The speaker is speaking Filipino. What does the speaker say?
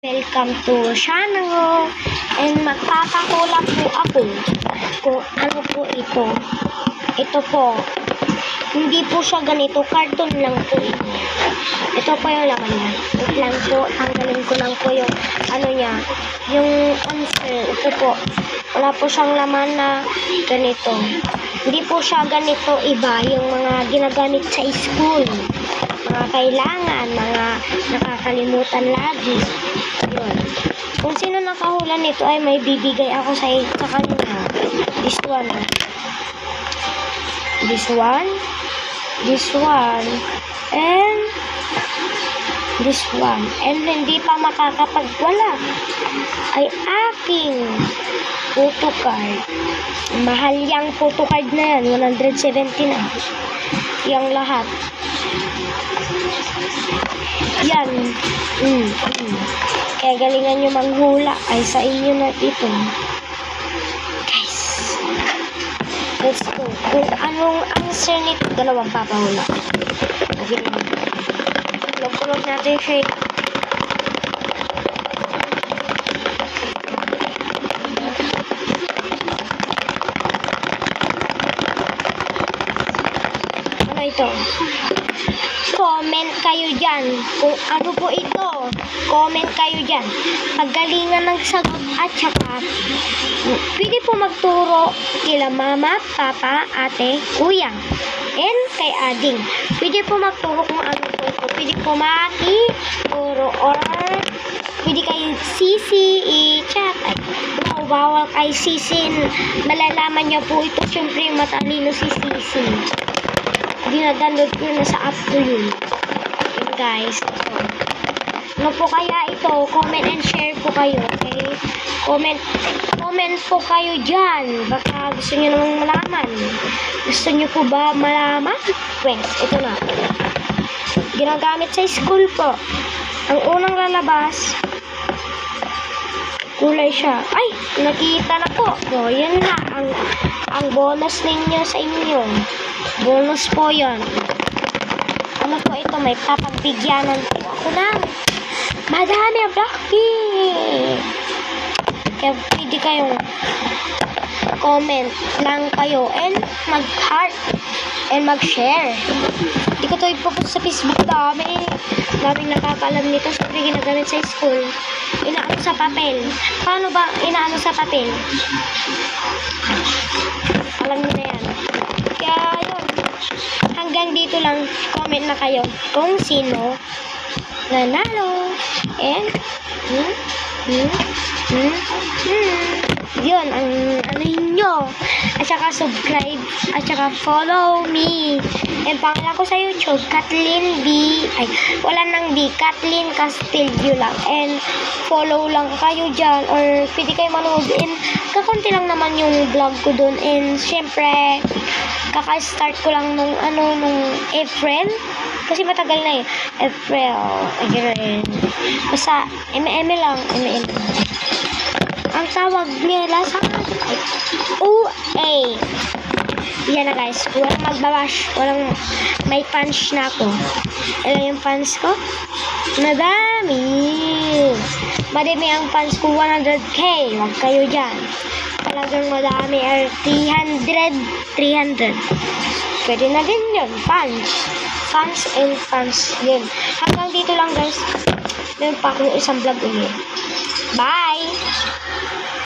Welcome to channel and magpapakula po ako kung ano po ito. Ito po, hindi po siya ganito, cartoon lang po ito. Ito po yung laman niya. Wait lang po, tanggalin ko lang po yung ano niya, yung answer. Ito po, wala po siyang laman na ganito. Hindi po siya ganito iba, yung mga ginagamit sa school. Mga kailangan, mga nakakalimutan lagi. Yun. Kung sino nakahula nito ay may bibigay ako sa kanya. This one. This one. This one. And this one. And hindi pa makakapagwala ay aking photo card. Mahal yung photo card na yan. 170 na. Yang lahat. Yan. Kaya galingan nyo manghula ay sa inyo na ito. Guys. Let's go. Kung anong answer nito, dalawang papahula. Okay naman. Kulog natin siya. Ano ito? Comment kayo dyan kung ano po ito. Comment kayo dyan. Paggalingan ng sagot at saka pwede po magturo kila mama, papa, ate, kuya, and kay ading. Pwede po magturo kung ano po ito. Pwede po makituro or pwede kayo sisi i-chat. Ay, bawal kay sisi. Malalaman niya po ito. Siyempre matalino si sisi. Dinadownload ko na sa app ko yun. Okay, guys. So, ano po kaya ito? Comment and share po kayo. Okay? Comment po kayo dyan. Baka gusto nyo namang malaman. Gusto nyo po ba malaman? Well, ito na. Ginagamit sa school po. Ang unang lalabas, kulay siya. Ay! Nakita na po. So, yan na. Ang bonus ninyo sa inyo. Bonus po yun. Ano po ito? May papagbigyanan po ako ng madami ang Blackpink. Kaya pwede kayong comment lang kayo and mag-heart and mag-share. Hindi ko ito ipopost sa Facebook. Daming nakakalam nito. Siyempre ginagamit sa school. Inaano sa papel. Paano ba inaano sa papel? Alam niyo na yan. Kaya yun. Hanggang dito lang, comment na kayo kung sino nanalo. And yun, ang ano nyo. At saka subscribe. At saka follow me. And pangalan ko sa YouTube, Kathleen B. Ay, wala nang B. Kathleen Castillo lang. And follow lang kayo dyan. Or pwede kayo manood. And kakunti lang naman yung vlog ko dun. And syempre, kaka-start ko lang nung April. Kasi matagal na eh. April. Again. Basta, lang. Ang tawag nila sa OA. Yan na guys. Walang magbabash. Walang may fans na ako. Ilan yung fans ko? Madami. Madami ang fans ko. 100k. Huwag kayo dyan. Talagang madami. 300. Pwede na din yun. Fans and fans. Yun. Hanggang dito lang guys. Meron pa akong isang vlog ulit. Bye!